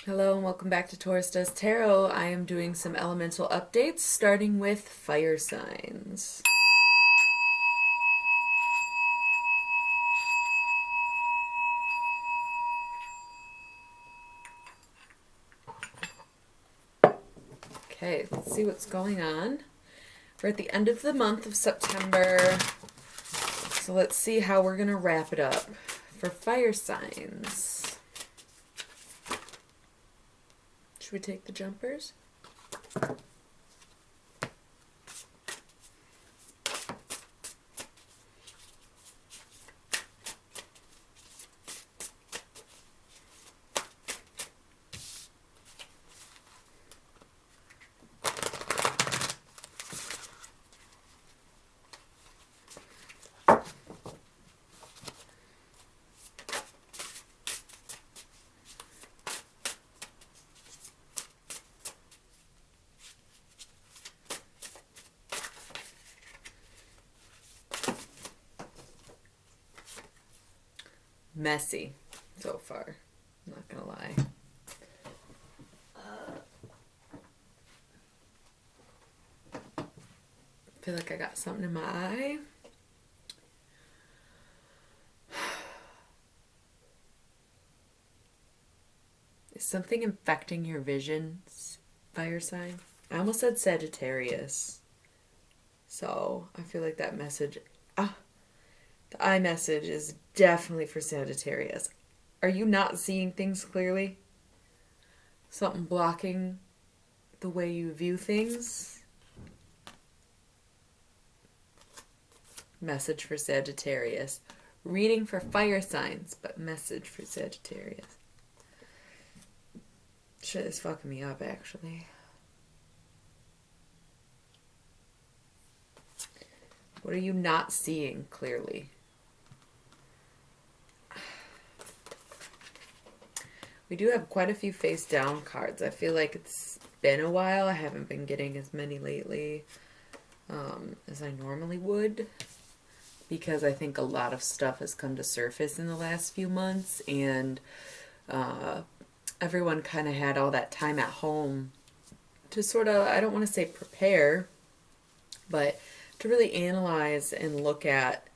Hello and welcome back to Taurus Does Tarot. I am doing some elemental updates starting with fire signs. Okay, let's see what's going on. We're at the end of the month of September, so let's see how we're going to wrap it up for fire signs. Should we take the jumpers? Messy so far, I'm not gonna lie. I feel like I got something in my eye. Is something infecting your visions, fire sign? I almost said Sagittarius. So I feel like that message, the I message is definitely for Sagittarius. Are you not seeing things clearly? Something blocking the way you view things? Message for Sagittarius. Reading for fire signs, but message for Sagittarius. Shit is fucking me up, actually. What are you not seeing clearly? We do have quite a few face down cards. I feel like it's been a while. I haven't been getting as many lately as I normally would, because I think a lot of stuff has come to surface in the last few months, and everyone kind of had all that time at home to sort of, I don't want to say prepare, but to really analyze and look at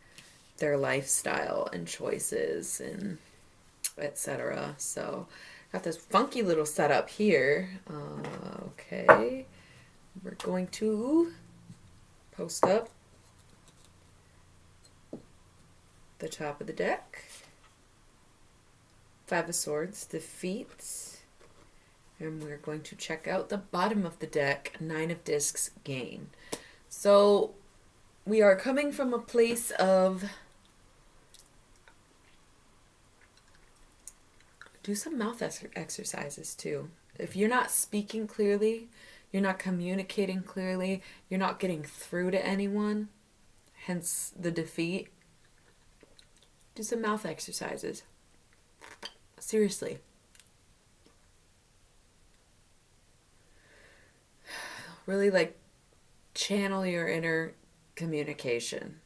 their lifestyle and choices and etc. So got this funky little setup here. Okay, we're going to post up the top of the deck. Five of Swords, defeat. And we're going to check out the bottom of the deck, Nine of Discs, gain. So we are coming from a place of, do some mouth exercises too. If you're not speaking clearly, you're not communicating clearly, you're not getting through to anyone, hence the defeat, do some mouth exercises. Seriously. Really channel your inner communication.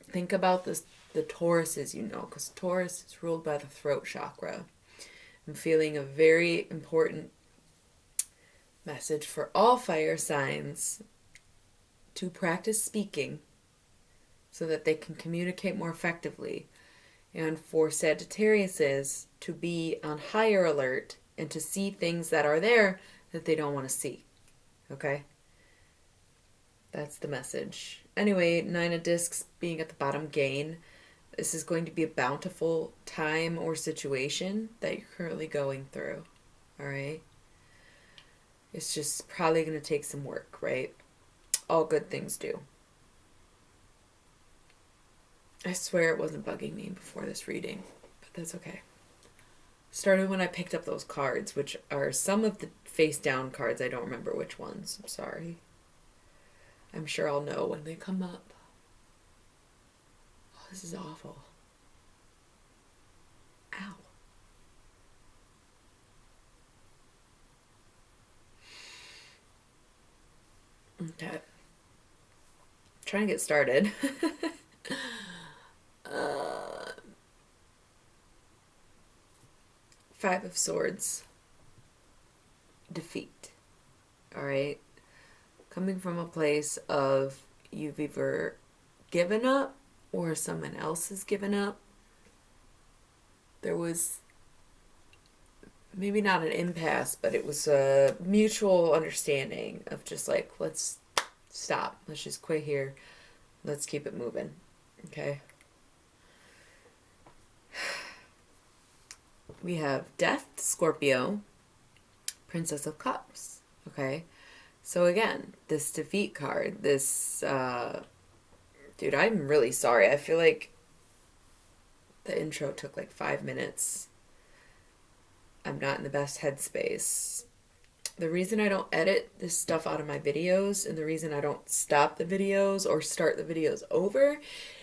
Think about this, the Tauruses because Taurus is ruled by the throat chakra. I'm feeling a very important message for all fire signs to practice speaking so that they can communicate more effectively, and for Sagittariuses to be on higher alert and to see things that are there that they don't want to see. Okay? That's the message. Anyway, Nine of Discs being at the bottom, gain. This is going to be a bountiful time or situation that you're currently going through. Alright? It's just probably going to take some work, right? All good things do. I swear it wasn't bugging me before this reading, but that's okay. Started when I picked up those cards, which are some of the face down cards. I don't remember which ones. I'm sorry. I'm sure I'll know when they come up. Oh, this is awful. Ow. Okay. Trying to get started. Five of Swords. defeat. All right? Coming from a place of you've either given up or someone else has given up. There was maybe not an impasse, but it was a mutual understanding of just like, let's stop. Let's just quit here. Let's keep it moving. Okay? We have Death, Scorpio, Princess of Cups. Okay? So again, this defeat card, this, dude, I'm really sorry. I feel like the intro took like 5 minutes. I'm not in the best headspace. The reason I don't edit this stuff out of my videos and the reason I don't stop the videos or start the videos over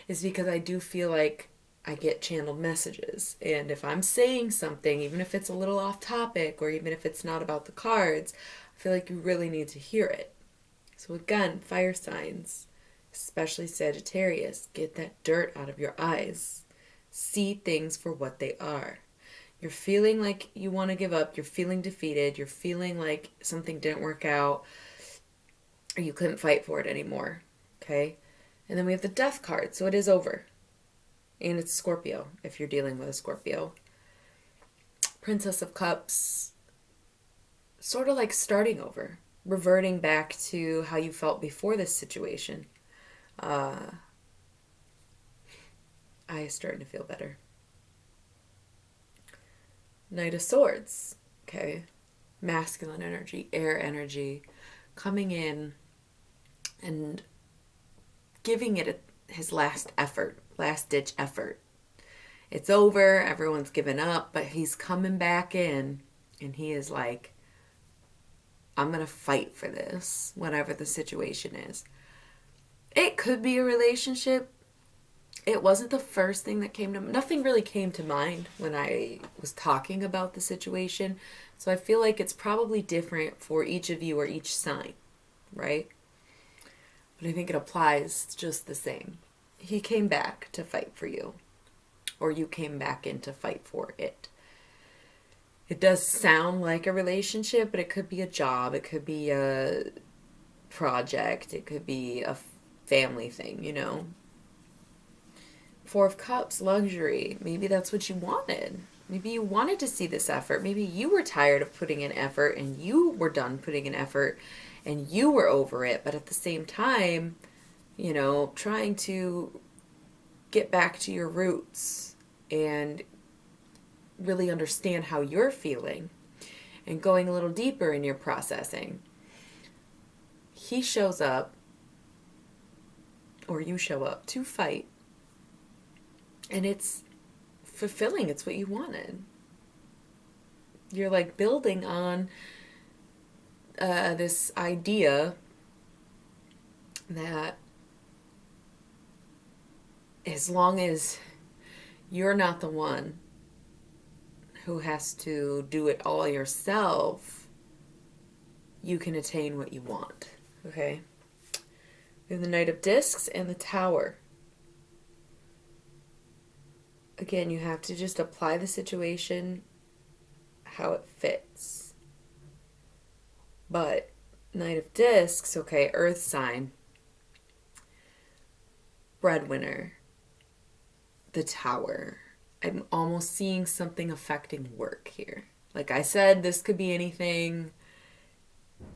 is because I do feel like I get channeled messages. And if I'm saying something, even if it's a little off topic or even if it's not about the cards, I feel like you really need to hear it. So again, fire signs, especially Sagittarius, get that dirt out of your eyes. See things for what they are. You're feeling like you want to give up. You're feeling defeated. You're feeling like something didn't work out or you couldn't fight for it anymore. Okay? And then we have the Death card. So it is over. And it's Scorpio if you're dealing with a Scorpio. Princess of Cups, sort of like starting over. Reverting back to how you felt before this situation. I is starting to feel better. Knight of Swords, okay, masculine energy, air energy, coming in and giving it his last effort, last ditch effort. It's over, everyone's given up, but he's coming back in and he is like, I'm going to fight for this, whatever the situation is. It could be a relationship. It wasn't the first thing that came to mind. Nothing really came to mind when I was talking about the situation. So I feel like it's probably different for each of you or each sign, right? But I think it applies just the same. He came back to fight for you. Or you came back in to fight for it. It does sound like a relationship, but it could be a job. It could be a project. It could be a family thing, you know? Four of Cups, luxury. Maybe that's what you wanted. Maybe you wanted to see this effort. Maybe you were tired of putting in effort and you were done putting in effort and you were over it. But at the same time, you know, trying to get back to your roots and really understand how you're feeling and going a little deeper in your processing. He shows up, or you show up to fight. And it's fulfilling. It's what you wanted. You're like building on this idea that as long as you're not the one who has to do it all yourself, you can attain what you want. Okay? We have the Knight of Discs and the Tower. Again, you have to just apply the situation how it fits. But Knight of Discs, okay, Earth sign, breadwinner, the Tower. I'm almost seeing something affecting work here. Like I said, this could be anything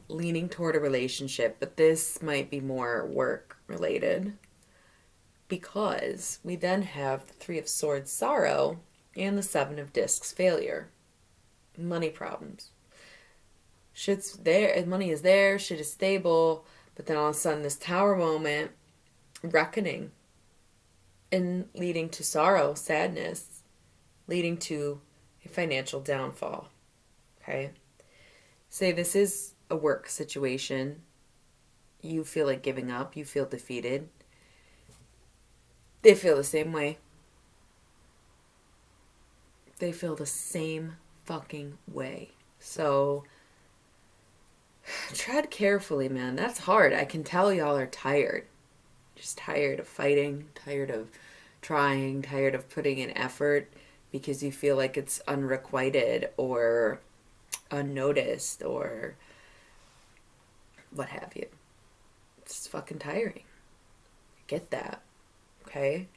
leaning toward a relationship, but this might be more work related. Because we then have the Three of Swords, sorrow, and the Seven of Discs, failure. Money problems. Shit's there, money is there, shit is stable, but then all of a sudden this Tower moment, reckoning, and leading to sorrow, sadness, leading to a financial downfall. Okay? Say this is a work situation. You feel like giving up, you feel defeated. They feel the same way. They feel the same fucking way. So, tread carefully, man. That's hard. I can tell y'all are tired. Just tired of fighting, tired of trying, tired of putting in effort because you feel like it's unrequited or unnoticed or what have you. It's fucking tiring. I get that. Okay?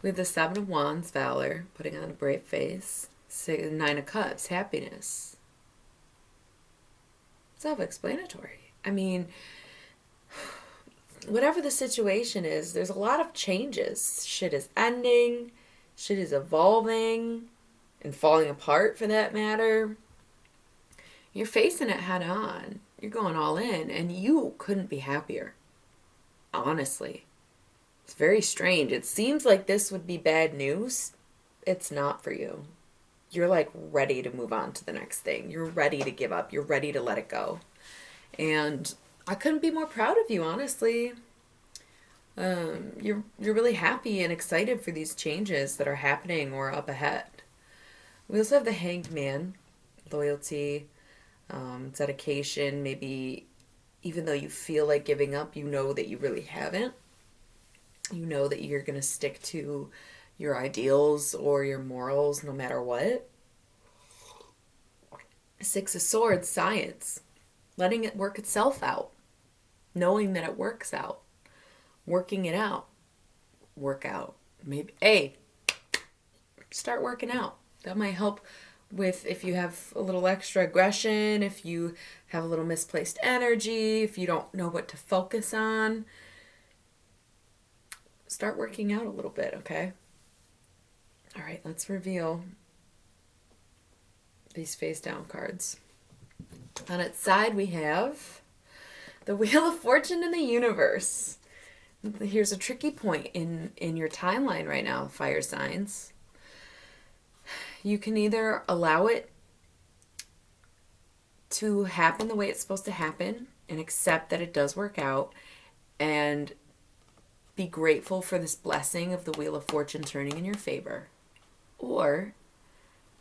We have the Seven of Wands, Valor, putting on a brave face. Nine of Cups, happiness. Self-explanatory. I mean, whatever the situation is, there's a lot of changes. Shit is ending. Shit is evolving and falling apart for that matter. You're facing it head on. You're going all in, and you couldn't be happier. Honestly. It's very strange. It seems like this would be bad news. It's not for you. You're like ready to move on to the next thing. You're ready to give up. You're ready to let it go. And I couldn't be more proud of you, honestly. You're really happy and excited for these changes that are happening or up ahead. We also have the Hanged Man, loyalty, dedication. Maybe even though you feel like giving up, you know that you really haven't. You know that you're going to stick to your ideals or your morals no matter what. Six of Swords, science. Letting it work itself out. Knowing that it works out. Working it out. Work out. Maybe, hey, start working out. That might help with if you have a little extra aggression, if you have a little misplaced energy, if you don't know what to focus on. Start working out a little bit, okay? All right, let's reveal these face down cards. On its side, we have the Wheel of Fortune in the universe. Here's a tricky point in your timeline right now, fire signs. You can either allow it to happen the way it's supposed to happen and accept that it does work out and be grateful for this blessing of the Wheel of Fortune turning in your favor. Or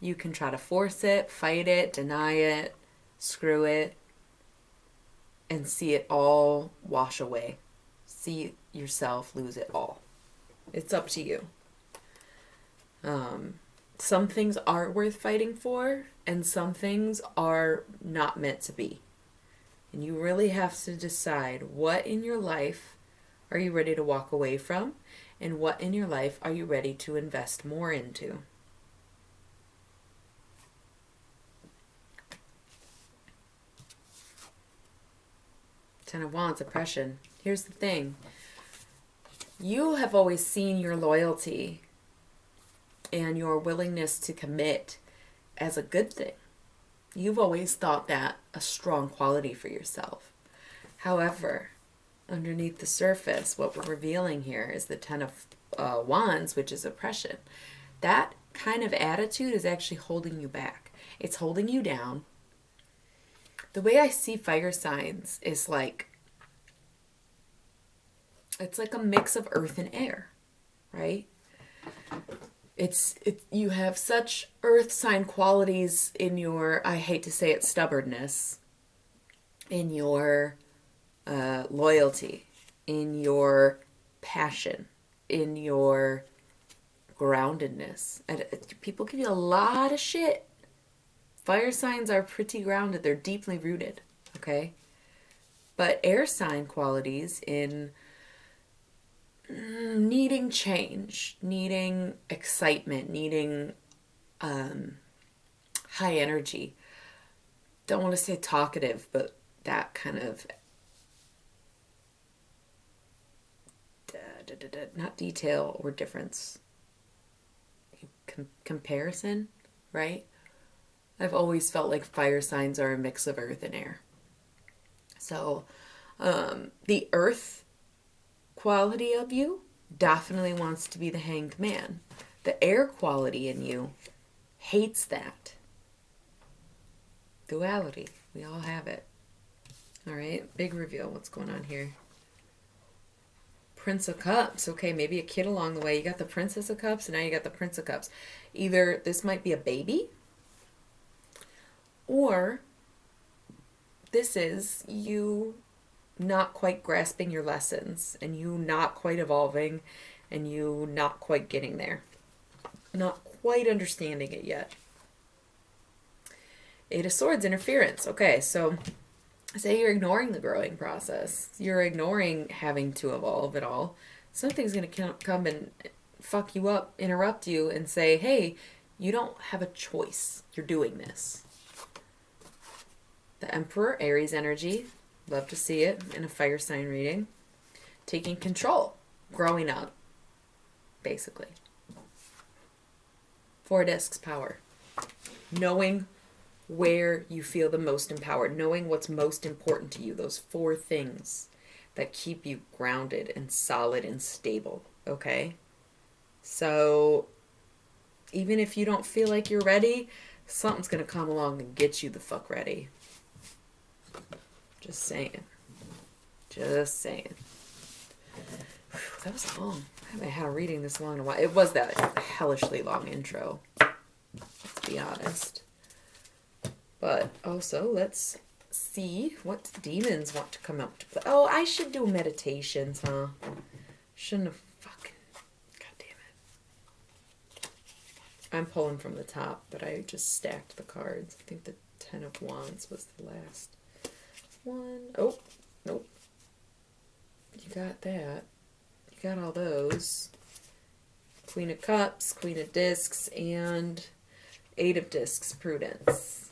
you can try to force it, fight it, deny it, screw it, and see it all wash away. See yourself lose it all. It's up to you. Some things are worth fighting for, and some things are not meant to be. And you really have to decide what in your life are you ready to walk away from, and what in your life are you ready to invest more into. Ten of Wands, oppression. Here's the thing. You have always seen your loyalty and your willingness to commit as a good thing. You've always thought that a strong quality for yourself. However, underneath the surface, what we're revealing here is the Ten of Wands, which is oppression. That kind of attitude is actually holding you back. It's holding you down. The way I see fire signs is like, it's like a mix of earth and air, right? You have such earth sign qualities in your, I hate to say it, stubbornness, in your loyalty, in your passion, in your groundedness. And people give you a lot of shit. Fire signs are pretty grounded. They're deeply rooted, okay? But air sign qualities in needing change, needing excitement, needing high energy. Don't want to say talkative, but that kind of not detail or difference. Comparison, right? I've always felt like fire signs are a mix of earth and air. So the earth quality of you definitely wants to be the Hanged Man. The air quality in you hates that. Duality. We all have it. All right, big reveal. What's going on here? Prince of Cups. Okay, maybe a kid along the way. You got the Princess of Cups, and now you got the Prince of Cups. Either this might be a baby, or this is you not quite grasping your lessons, and you not quite evolving, and you not quite getting there. Not quite understanding it yet. Eight of Swords, interference. Okay, so say you're ignoring the growing process. You're ignoring having to evolve at all. Something's going to come and fuck you up, interrupt you, and say, hey, you don't have a choice. You're doing this. The Emperor, Aries energy. Love to see it in a fire sign reading. Taking control. Growing up. Basically. 4 discs, power. Knowing where you feel the most empowered. Knowing what's most important to you. Those 4 things that keep you grounded and solid and stable. Okay? So, even if you don't feel like you're ready, something's going to come along and get you the fuck ready. Just saying. Just saying. Whew, that was long. I haven't had a reading this long in a while. It was that hellishly long intro. Let's be honest. But also, let's see what demons want to come up to play. Oh, I should do meditations, huh? Shouldn't have fucking... God damn it. I'm pulling from the top, but I just stacked the cards. I think the 10 of Wands was the last one. Oh, nope. You got that. You got all those. Queen of Cups, Queen of Discs, and 8 of Discs, Prudence.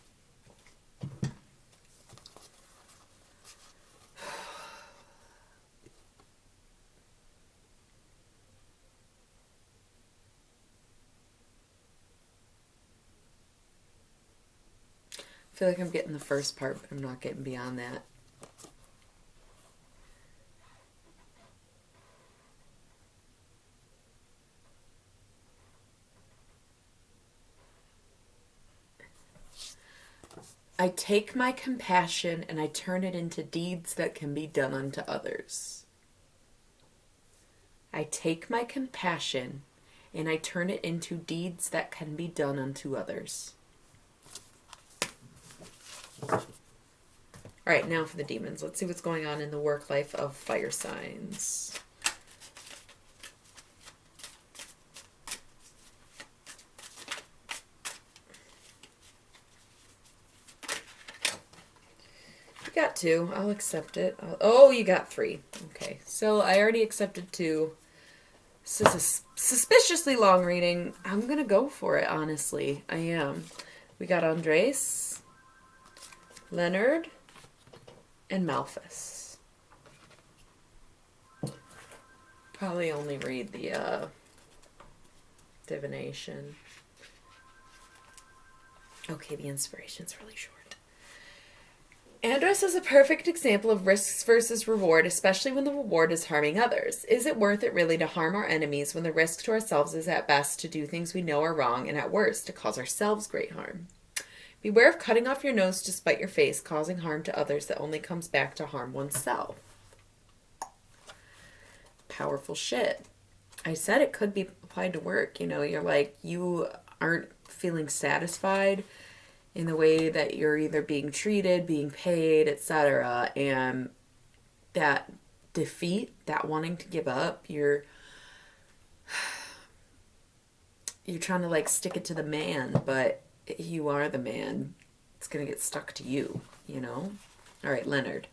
I feel like I'm getting the first part, but I'm not getting beyond that. I take my compassion and I turn it into deeds that can be done unto others. I take my compassion and I turn it into deeds that can be done unto others. All right, now for the demons. Let's see what's going on in the work life of fire signs. You got 2. I'll accept it. Oh, you got 3. Okay, so I already accepted 2. This is a suspiciously long reading. I'm going to go for it, honestly. I am. We got Andres, Leonard, and Malphus. Probably only read the divination. Okay, the inspiration's really short. Andros is a perfect example of risks versus reward, especially when the reward is harming others. Is it worth it really to harm our enemies when the risk to ourselves is at best to do things we know are wrong and at worst to cause ourselves great harm? Beware of cutting off your nose to spite your face, causing harm to others that only comes back to harm oneself. Powerful shit. I said it could be applied to work. You know, you're like, you aren't feeling satisfied in the way that you're either being treated, being paid, etc. And that defeat, that wanting to give up, you're trying to like stick it to the man, but you are the man. It's going to get stuck to you, you know? All right, Leonard.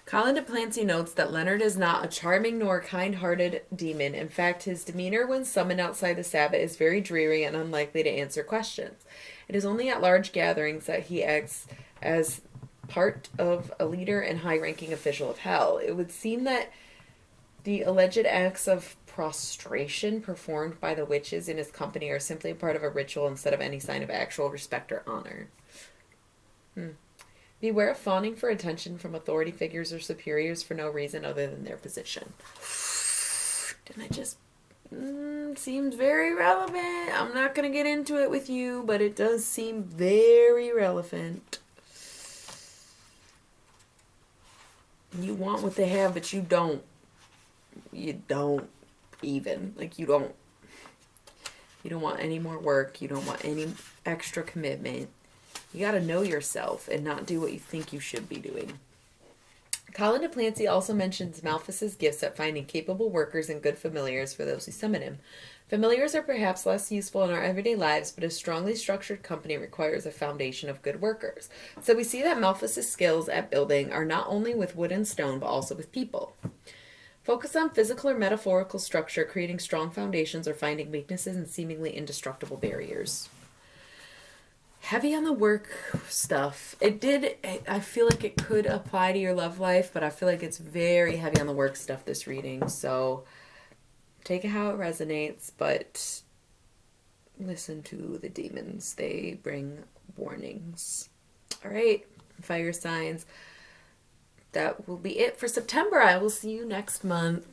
Colin de Plancy notes that Leonard is not a charming nor kind-hearted demon. In fact, his demeanor when summoned outside the Sabbat is very dreary and unlikely to answer questions. It is only at large gatherings that he acts as part of a leader and high-ranking official of hell. It would seem that the alleged acts of prostration performed by the witches in his company are simply a part of a ritual instead of any sign of actual respect or honor. Beware of fawning for attention from authority figures or superiors for no reason other than their position. Didn't I just... seems very relevant. I'm not going to get into it with you, but it does seem very relevant. You want what they have, but you don't. You don't even. Like, you don't want any more work. You don't want any extra commitment. You got to know yourself and not do what you think you should be doing. Colin de Plancy also mentions Malthus's gifts at finding capable workers and good familiars for those who summon him. Familiars are perhaps less useful in our everyday lives, but a strongly structured company requires a foundation of good workers. So we see that Malthus's skills at building are not only with wood and stone, but also with people. Focus on physical or metaphorical structure, creating strong foundations, or finding weaknesses and seemingly indestructible barriers. Heavy on the work stuff. I feel like it could apply to your love life, but I feel like it's very heavy on the work stuff this reading. So take it how it resonates, but listen to the demons. They bring warnings. All right, fire signs. That will be it for September. I will see you next month.